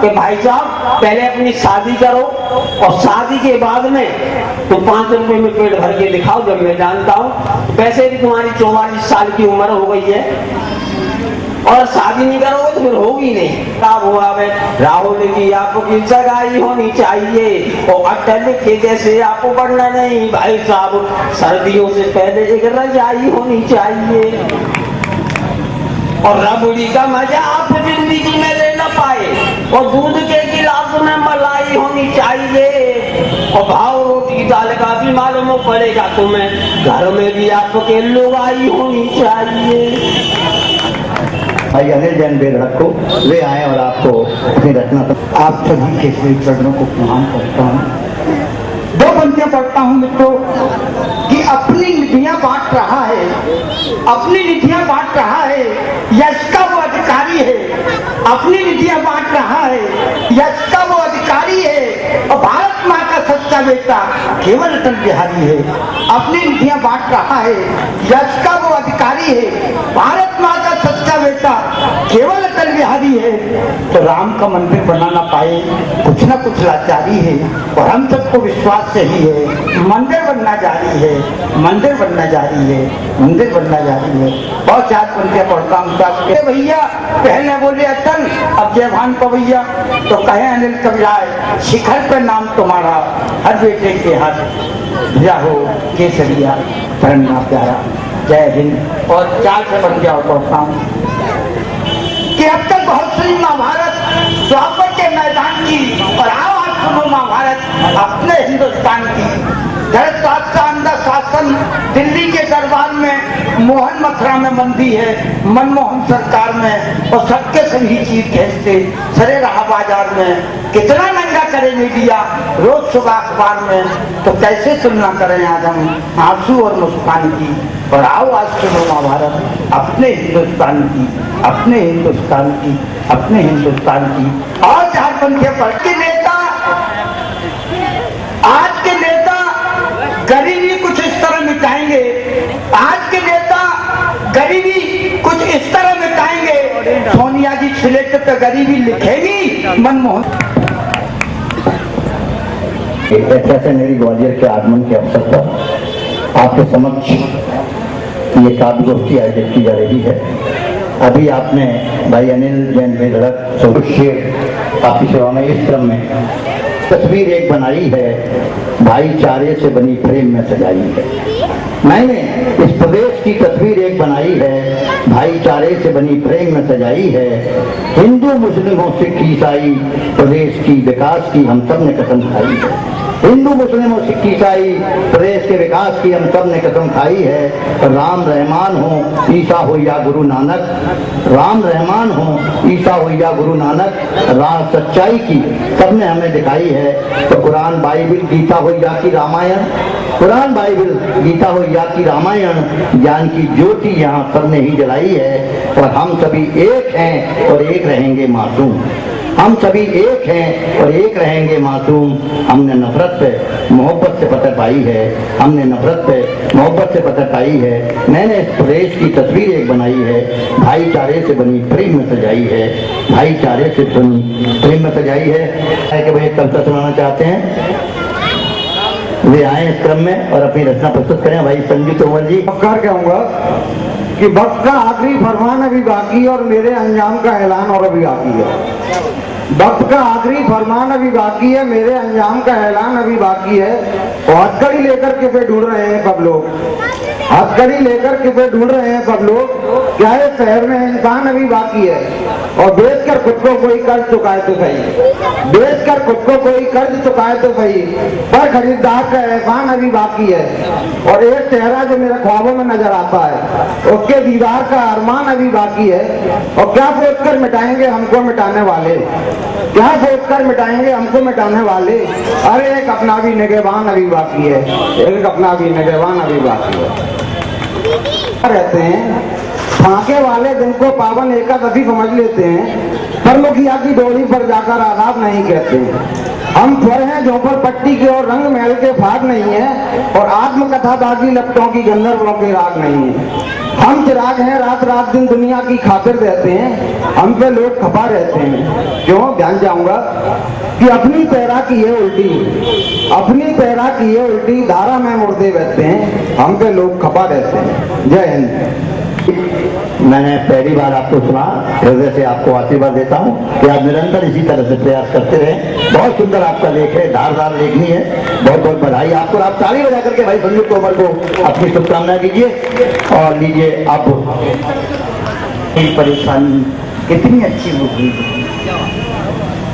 कि भाई साहब पहले अपनी शादी करो और शादी के बाद में तो 5 रुपए में पेट भर के दिखाओ, जब मैं जानता हूँ वैसे भी तुम्हारी 44 साल की उम्र हो गई है और शादी नहीं करोगे तो फिर होगी नहीं। तब हुआ राहुल की आपकी सगाई होनी चाहिए और अटल के जैसे आपको बढ़ना नहीं भाई साहब, सर्दियों से पहले एक रजाई होनी चाहिए और रबड़ी का मजा आप जिंदगी में ले न पाए और दूध के गिलास में मलाई होनी चाहिए और भाव रोटी दाल का भी मालूम पड़ेगा तुम्हें, घर में भी आपके लुगाई होनी चाहिए। भाई अनिल जैन बेधड़क को वे आए और आपको अपनी रचना आप सभी के श्री चरणों को प्रणाम करता हूँ। 2 पंक्तियां पढ़ता हूँ मित्रों कि अपनी निधियां बांट रहा है, अपनी निधियां बांट रहा है, यश का वो अधिकारी है। अपनी निधियां बांट रहा है, यश का वो अधिकारी है और भारत माँ का सच्चा बेटा केवल अटल बिहारी है। अपनी निधियां बांट रहा है, यश का वो अधिकारी है, भारत माँ का सच्चा बेटा केवल अटल बिहारी है। तो राम का मंदिर बना ना पाए, कुछ ना कुछ लाचारी है और हम सबको विश्वास से ही है मंदिर बनना जारी है, मंदिर बनना जारी है, मंदिर बनना जारी है। बहुत 4 पंक्तियां पढ़ता हूँ सबके भैया, पहले बोले अटल अब जयभान पवैया, तो कहे अनिल कविराय शिखर पे नाम तुम्हारा, हर बेटे के हाथ भिजा हो केसरिया परन्ना प्यारा। जय हिंद। और 4 से पंक्तियां पढ़ता हूँ कि अब तक बहुत सुनी महाभारत द्वापर के मैदान की और आओ आज सुनो महाभारत अपने हिंदुस्तान की। भारत का अंदर शासन दिल्ली के दरबार में, मोहन मथुरा में बंदी है, मनमोहन सरकार में और सबके सभी चीज भेजते सरे रहा बाजार में। कितना नंगा करे मीडिया रोज सुबह अखबार में, तो कैसे तुलना करें आज हम आंसू और मुस्कान की। और आओ आज सुनो महाभारत अपने हिंदुस्तान की, अपने हिंदुस्तान की, अपने हिंदुस्तान की। और 4 पंक्तियां पढ़ के नेता, आज के नेता गरीबी कुछ इस तरह मिटाएंगे, आज के नेता गरीबी कुछ इस तरह मिटाएंगे, सोनिया जी सिलेक्ट पे गरीबी लिखेगी मनमोहन। ऐसे मेरी ग्वालियर के आगमन के अवसर पर आपके समक्ष ये काव्य गोष्ठी आयोजित की जा रही है। अभी आपने भाई अनिल जैन बेधड़क शेर आपकी सेवा में इस क्रम में तस्वीर एक बनाई है, भाईचारे से बनी फ्रेम में सजाई है। मैंने इस प्रदेश की तस्वीर एक बनाई है, भाईचारे से बनी फ्रेम में सजाई है। हिंदू मुस्लिमों सिख ईसाई प्रदेश की विकास की हम सब ने कसम खाई है। हिंदू मुस्लिम और सिख ईसाई प्रदेश के विकास की हम सब ने कसम खाई है। राम रहमान हो ईसा हो या गुरु नानक, राम रहमान हो ईसा हो या गुरु नानक, राह सच्चाई की सबने हमें दिखाई है। तो कुरान बाइबिल गीता हो या की रामायण, कुरान बाइबिल गीता हो या की रामायण, ज्ञान की ज्योति यहाँ सबने ही जलाई है। और हम सभी एक हैं और एक रहेंगे मासूम, हम सभी एक हैं और एक रहेंगे मासूम। हमने नफरत पे मोहब्बत से पकड़ पाई है, हमने नफरत पे मोहब्बत से पकड़ पाई है। मैंने इस प्रदेश की तस्वीर एक बनाई है, भाईचारे से बनी प्रेम में सजाई है, भाईचारे से बनी प्रेम में सजाई है। कि भाई कविता सुनाना चाहते हैं वे आए इस क्रम में और अपनी रचना प्रस्तुत करें। भाई संजू तोमर जी। कहूँगा कि वक्त का आखिरी फरमान अभी बाकी और मेरे अंजाम का ऐलान और अभी बाकी है। वक्त का आखिरी फरमान अभी बाकी है, मेरे अंजाम का ऐलान अभी बाकी है। और हथकड़ी लेकर के पे ढूंढ रहे हैं सब लोग, हथकड़ी लेकर के पे ढूंढ रहे हैं सब लोग। क्या है शहर में इंसान अभी बाकी है और बेच कर खुद को कोई कर्ज चुकाए तो सही, बेच कर खुद को कोई कर्ज चुकाए तो सही, पर खरीदार का एहसान अभी बाकी है। और एक चेहरा जो मेरे ख्वाबों में नजर आता है उसके दीदार का अरमान अभी बाकी है। और क्या सोचकर मिटाएंगे हमको मिटाने वाले, क्या सोचकर मिटाएंगे हमको मिटाने वाले। अरे एक अपना भी निगहबान अभी बाकी है, एक अपना भी निगहबान अभी बाकी है। रहते हैं फांके वाले दिन को पावन एकादशी समझ लेते हैं, पर मुखिया की डोरी पर जाकर आदाब नहीं कहते हैं। हम स्वर हैं झोंपर पट्टी के और रंग महल के भाग नहीं है और आत्मकथा बागी लपटों की गंधर्वों के राग नहीं है। हम चिराग हैं, रात रात दिन दुनिया की खातिर रहते हैं, हम पे लोग खपा रहते हैं। क्यों? ध्यान जाऊंगा कि अपनी पैरा की है उल्टी, अपनी पैरा की है उल्टी, धारा में मुर्दे बैठते हैं, हम पे लोग खपा रहते हैं। जय हिंद। मैंने पहली बार आपको सुना, हृदय से आपको आशीर्वाद देता हूँ कि आप निरंतर इसी तरह से प्रयास करते रहें। बहुत सुंदर आपका लेख है, धारदार लेखनी है, बहुत बहुत बधाई आपको। आप ताली बजा करके भाई संजू तोमर को अपनी शुभकामनाएं दीजिए और लीजिए आप। परेशानी कितनी अच्छी होगी,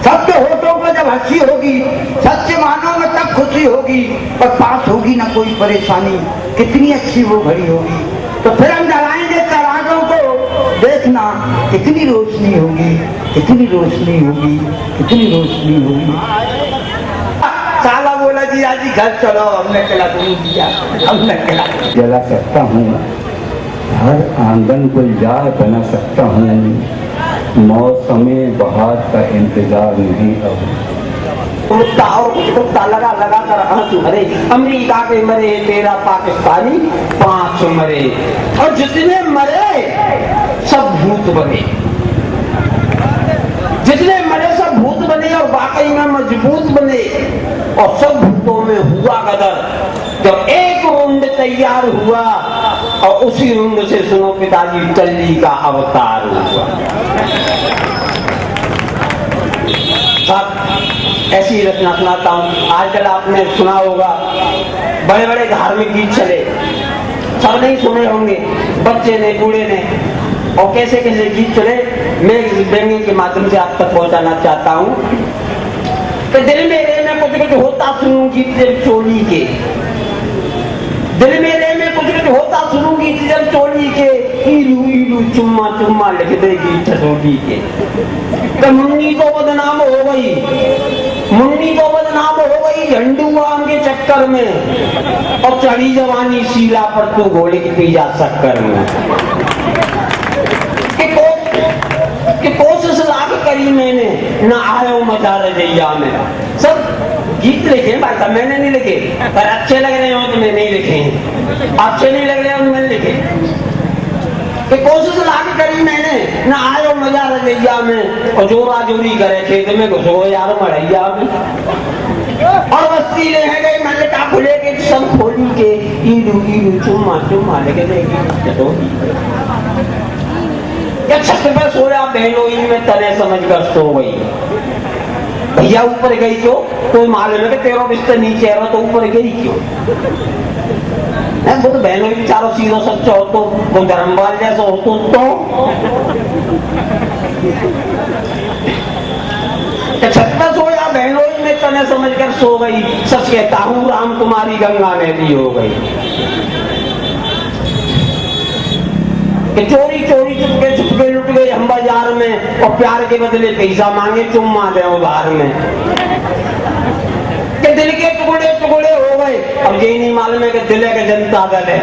सबके होठों पर जब हंसी होगी, सच्चे मानों में तब खुशी होगी, और पास होगी ना कोई परेशानी, कितनी अच्छी वो घड़ी होगी। तो फिर हम जलाएंगे चरागों को, देखना कितनी रोशनी होगी, कितनी रोशनी होगी, कितनी रोशनी होगी। साला बोला जी आज ही घर चलो, हमने खिला दिया, हमने खिला जला सकता हूँ, हर आंगन गुलजार बना सकता हूँ, मौसमे बहार का इंतजार नहीं अब। कुत्ता लगा लगा कर आंसू मरे, अमेरिका के मरे 13 पाकिस्तानी, 5 मरे, और जितने मरे सब भूत बने, जितने मरे सब भूत बने, और वाकई में मजबूत बने। और सब भूतों में हुआ गदर, जब एक रुंड तैयार हुआ, और उसी रुंड से सुनो पिताजी टल्ली का अवतार हुआ। ऐसी ही रचना सुनाता हूँ। आजकल आपने सुना होगा बड़े बड़े धार्मिक गीत चले, सब नहीं सुने होंगे, बच्चे ने बूढ़े ने, और कैसे कैसे गीत चले। मैं इस व्यंग्य के माध्यम से आप तक पहुंचाना चाहता हूँ कि दिल मेरे में कुछ कुछ होता सुनूंगी जब चोली के, दिल मेरे में कुछ कुछ होता सुनूंगी जब चोली के, ईलू ईलू चुम्मा चुम्मा लिख देगी ठठोली के। तो मुन्नी तो बदनाम हो गई, मुन्नी तो बदनाम हो गई झंडू आम के चक्कर में, और चढ़ी जवानी शीला पर तू घोड़े की पी जा शक्कर में। कि कोशिश लाख करी मैंने, ना आयो मजा रजैया में। सब गीत लिखे भाई साहब, मैंने नहीं लिखे, पर अच्छे लग रहे हो तो मैं नहीं लिखे, अच्छे नहीं लग रहे हो तो मैंने लिखे। कि कोशिश लाख करी मैंने, ना आयो मजा रजैया में, और जोरा जोरी करे खेत में घुसो यार मड़ैया में। और बस्ती ले है गई मल्लिका खुले के सब खोली के, ईलू ईलू चुम्मा चुम्मा लेके देगी। या छत पर सोया बहनोई में तने समझ कर सो गई, भैया ऊपर गई क्यों? कोई मालूम है कि तेरा बिस्तर नीचे है, तो ऊपर गई क्यों? वो तो बहनों भी चारों सीधो सच्चा हो तो, वो धर्मवाल जैसा हो तो छत पर सोया बहनोई में तने समझ कर सो गई, सच कहता हूँ राम कुमारी गंगा में भी हो गई। कि चोरी चोरी चुपके चुपके लुट गई हम बाजार में, और प्यार के बदले पैसा मांगे चुम्मा दे उधार में। कि दिल के टुकड़े टुकड़े हो गए, अब ये नहीं मालूम है कि दिल के जनता दल है।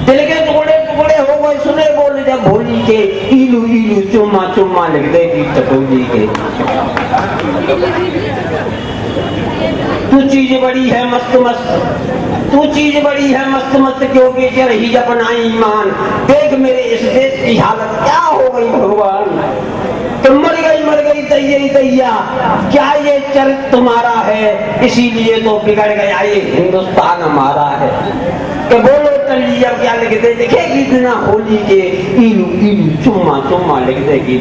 दिल के टुकड़े टुकड़े हो गए, सुने बोले जब भोली के, ईलू ईलू चुम्मा चुम्मा लिख देगी टटोली के। तू चीज बड़ी है मस्त मस्त, तू चीज बड़ी है मस्त मस्त, क्योंकि रही अपना ईमान। देख मेरे इस देश की हालत क्या हो गई भगवान, तुम मर गई तैया, क्या ये चरित्र तुम्हारा है, इसीलिए तो बिगड़ गया ये हिंदुस्तान हमारा है। कि बोलो टल्ली अब क्या लिख दे, लिखेगी इतना होली के, ईलू ईलू चुम्मा चुम्मा लिख देगी।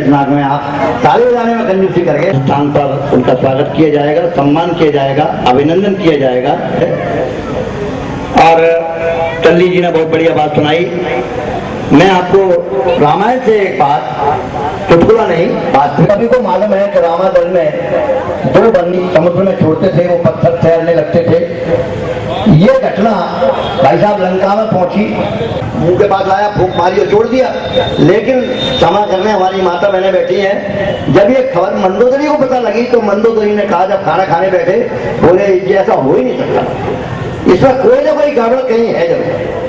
नाग में आप ताली बजाने में कंजूसी करके स्थान पर उनका स्वागत किया जाएगा, सम्मान किया जाएगा, अभिनंदन किया जाएगा। और टल्ली जी ने बहुत बढ़िया बात सुनाई। मैं आपको रामायण से एक बात, चुटकुला नहीं बात, सभी को मालूम है कि रामादल में 2 बंदी समुद्र में छोड़ते थे, वो पत्थर तैरने लगते थे। ये घटना भाई साहब लंका में पहुंची, मुंह के पास आया, फूंक मारी और छोड़ दिया। लेकिन क्षमा करने हमारी माता बहनें बैठी हैं, जब ये खबर मंदोदरी को पता लगी तो मंदोदरी ने कहा, जब खाना खाने बैठे, बोले ये ऐसा हो ही नहीं सकता, इसमें कोई ना कोई गड़बड़ कहीं है जरूर।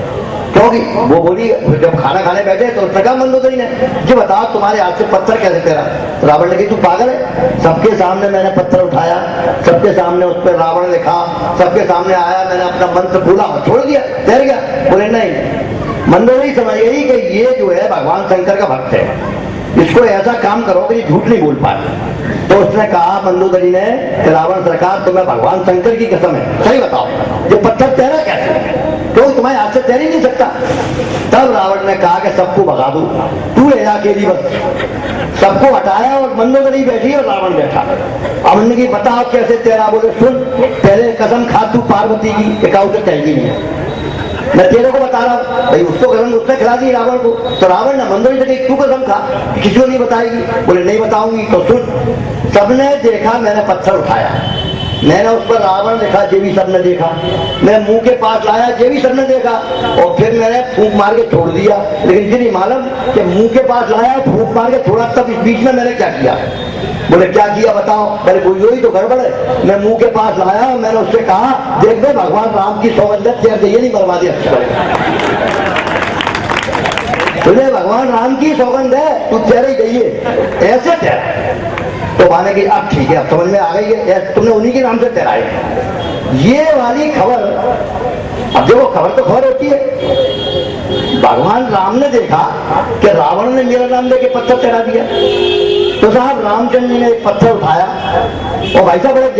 क्योंकि वो बोली जब खाना खाने बैठे तो उसने कहा मंदोदरी ने, जी बताओ तुम्हारे हाथ से पत्थर कैसे तेरा? रावण ने कहा तू पागल है, सबके सामने मैंने पत्थर उठाया, सबके सामने उस पर रावण लिखा, सबके सामने आया, मैंने अपना मंत्र बोला और छोड़ दिया, तैर गया। बोले नहीं, मंदोदरी समझ गई कि ये जो है भगवान शंकर का भक्त है, इसको ऐसा काम करो कि झूठ नहीं बोल पाए। तो उसने कहा मंदोदरी ने, रावण सरकार तुम्हें भगवान शंकर की कसम है, सही बताओ ये पत्थर तैरा कैसे? क्यों तुम्हारे हाथ से तैर ही नहीं सकता। तब रावण ने कहा कि सबको भगा दो, तू ले जा अकेली बस। सबको हटाया और मंदोदरी बैठी और रावण बैठा। अब उन्होंने की बताओ कैसे तैरा? बोले सुन, पहले कसम खा तू पार्वती की, एक उसे कहेगी नहीं, मैं तेरे को बता रहा हूँ। भाई उसको कसम उसने खिला दी रावण को, तो रावण ने मंदोदरी से कही तू कसम खा, किसी को नहीं बताएगी? बोले नहीं बताऊंगी। तो सुन, सबने देखा मैंने पत्थर उठाया, मैंने उस पर रावण लिखा, ये भी सबने देखा, मैं मुंह के पास लाया, ये भी सबने देखा, और फिर मैंने फूंक मार के छोड़ दिया। लेकिन ये नहीं मालूम कि मुंह के पास लाया, फूंक मार के छोड़ा, तब इस बीच में मैंने क्या किया? बोले क्या किया बताओ? बोले कोई ही तो गड़बड़ है, मैं मुंह के पास लाया, मैंने उससे कहा देख दे भगवान राम की सौगंध तैर, ये नहीं बर्बादी अच्छा तुझे भगवान राम की सौगंध है, तू तैर ही गई है, ऐसे तैर। तो माने कि अब ठीक है, अब समझ में आ गई है, तुमने उन्हीं के नाम से तैराई। ये वाली खबर, अब देखो खबर तो खबर होती है। भगवान राम ने देखा कि रावण ने मेरा नाम लेके पत्थर तैरा दिया, तो साहब रामचंद्र जी ने एक पत्थर उठाया और भाई साहब बड़े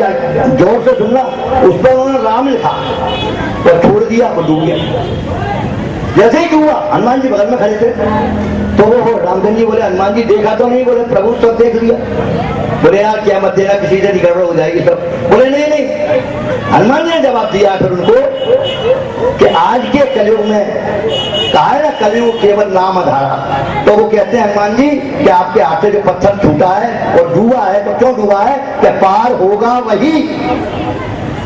जोर से सुनना, उस पर उन्होंने राम लिखा और छोड़ दिया, वो डूब गया। जैसे ही हुआ, हनुमान जी बगल में खड़े थे, तो वो रामचंद्र जी बोले हनुमान जी देखा तो नहीं? बोले प्रभु सब देख लिया। बोले यार क्या मत देना, किसी से गड़बड़ हो जाएगी सब। बोले नहीं नहीं। हनुमान जी ने जवाब दिया फिर उनको कि आज के कलयुग में कहा है ना, कलयुग केवल नाम आधारा। तो वो कहते हैं हनुमान जी कि आपके हाथ से जो पत्थर छूटा है और डूबा है, तो क्यों डूबा है? कि पार होगा वही,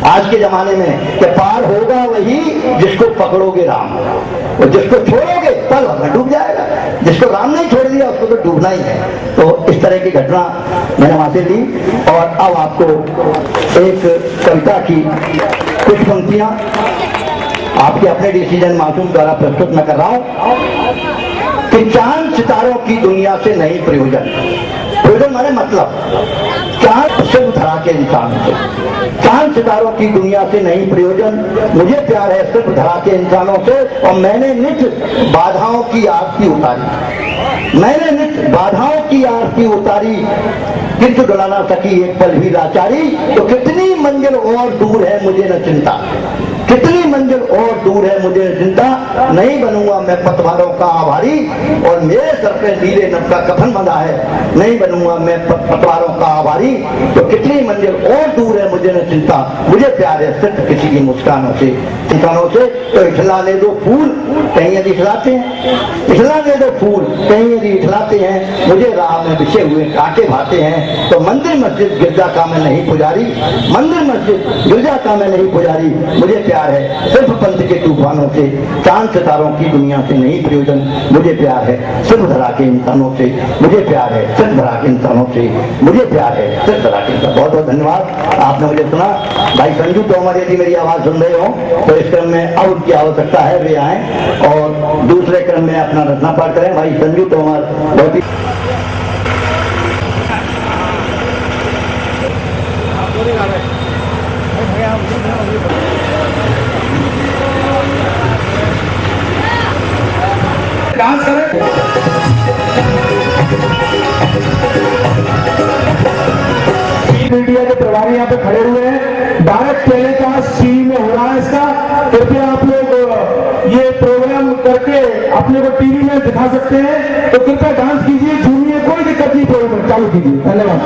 आज के जमाने में कि पार होगा वही जिसको पकड़ोगे राम, और जिसको छोड़ोगे पल भर में डूब जाएगा। जिसको राम नहीं छोड़ दिया उसको तो डूबना ही है। तो इस तरह की घटना मैंने वहां से ली। और अब आपको एक कविता की कुछ पंक्तियां आपके अपने डिसीजन मासूम द्वारा प्रस्तुत मैं कर रहा हूं कि चांद सितारों की दुनिया से नहीं प्रयोजन। प्रयोजन माने मतलब, चांद सिर्फ धरा के इंसान से, चांद सितारों की दुनिया से नहीं प्रयोजन। मुझे प्यार है सिर्फ धरा के इंसानों से, और मैंने नित्य बाधाओं की आरती उतारी, मैंने नित्य बाधाओं की आरती उतारी, किंतु डुला ना सकी एक पल भी लाचारी। तो कितनी मंजिल और दूर है मुझे न चिंता, कितनी मंजिल और दूर है मुझे चिंता। नहीं बनूंगा मैं पतवारों का आभारी, और मेरे सर पे नीले नभ का कफन बंधा है, नहीं बनूंगा मैं पतवारों का आभारी। तो कितनी मंजिल और दूर है मुझे न चिंता, मुझे प्यार है सिर्फ किसी की मुस्कानों से, मुस्कानों से। तो इठला ले दो फूल कहीं यदि इठलाते हैं, इठला ले दो फूल कहीं यदि इठलाते हैं, मुझे राह में बिछे हुए कांटे भाते हैं। तो मंदिर मस्जिद गिरजा का मैं नहीं पुजारी, मंदिर मस्जिद गिरजा का मैं नहीं पुजारी, मुझे प्यार है सिर्फ पंथ के तूफानों से, चांद सितारों की दुनिया से नहीं प्रयोजन। मुझे प्यार है सिर्फ धरा के इंसानों से, मुझे प्यार है सिर्फ धरा के इंसानों से, मुझे प्यार है सिर्फ धरा के इंसान। बहुत बहुत धन्यवाद, आपने मुझे सुना। भाई संजू तोमर यदि मेरी आवाज सुन रहे हो तो इस क्रम में अब उनकी आवश्यकता है, वे आए और दूसरे क्रम में अपना रचना पाठ करें। भाई संजू तोमर बहुत ही डांस करें। मीडिया के प्रभारी यहाँ पे खड़े हुए हैं, डायरेक्ट टेलीकास्ट सीवी में हो रहा है इसका। कृपया आप लोग ये प्रोग्राम करके अपने को टीवी में दिखा सकते हैं, तो कृपया डांस कीजिए, झूमिए, कोई दिक्कत नहीं, प्रोग्राम चालू कीजिए। धन्यवाद।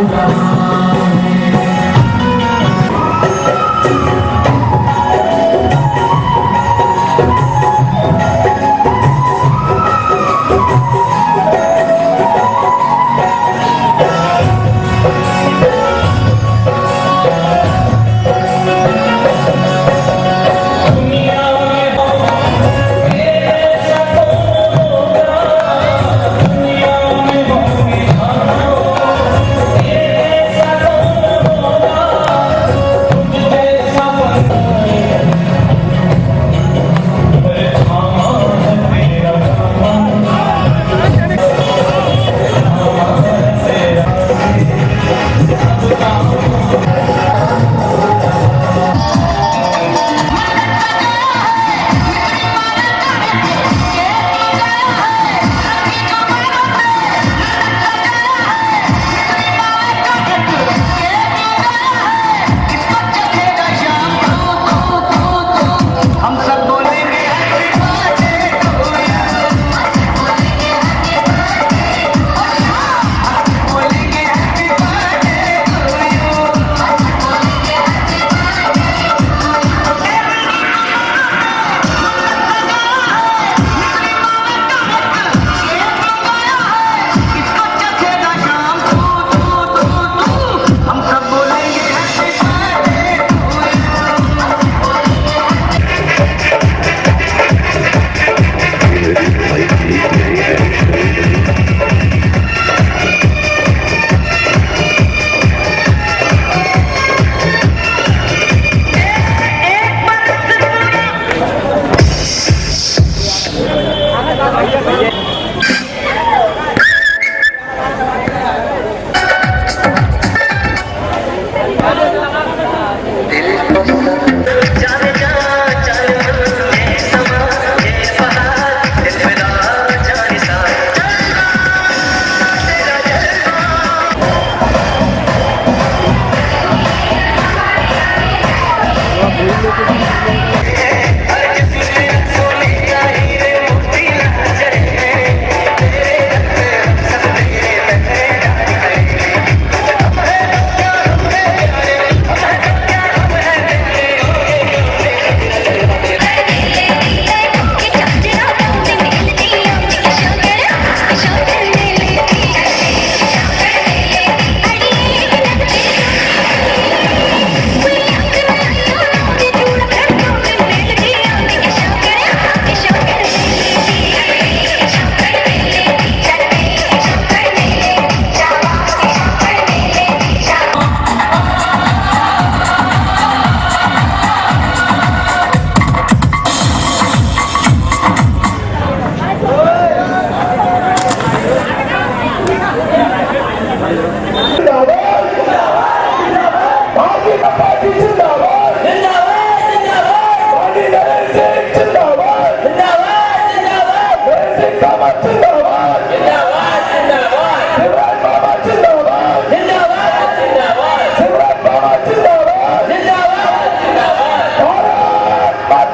Rama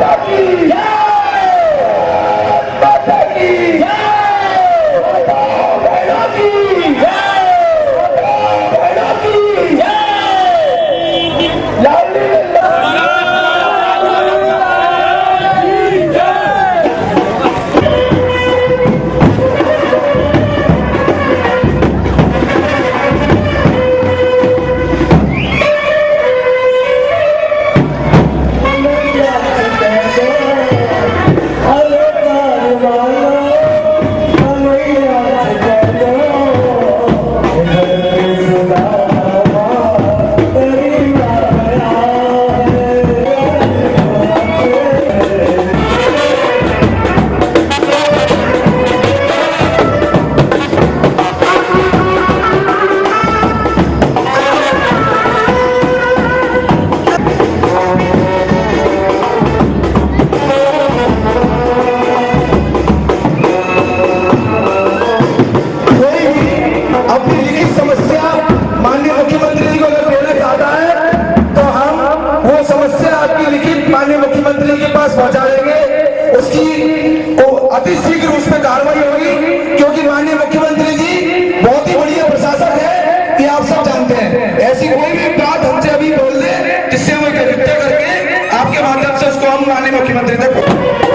माता की माता की माता बहनों की बहनों की लाडली मुख्यमंत्री के पास पहुंचा देंगे, उसकी अति शीघ्र उस पर कार्रवाई होगी, क्योंकि माननीय मुख्यमंत्री जी बहुत ही बढ़िया प्रशासक है, ये आप सब जानते हैं। ऐसी कोई भी बात हमसे अभी बोल दे जिससे हम कृत्य करके आपके माध्यम से उसको हम माननीय मुख्यमंत्री तक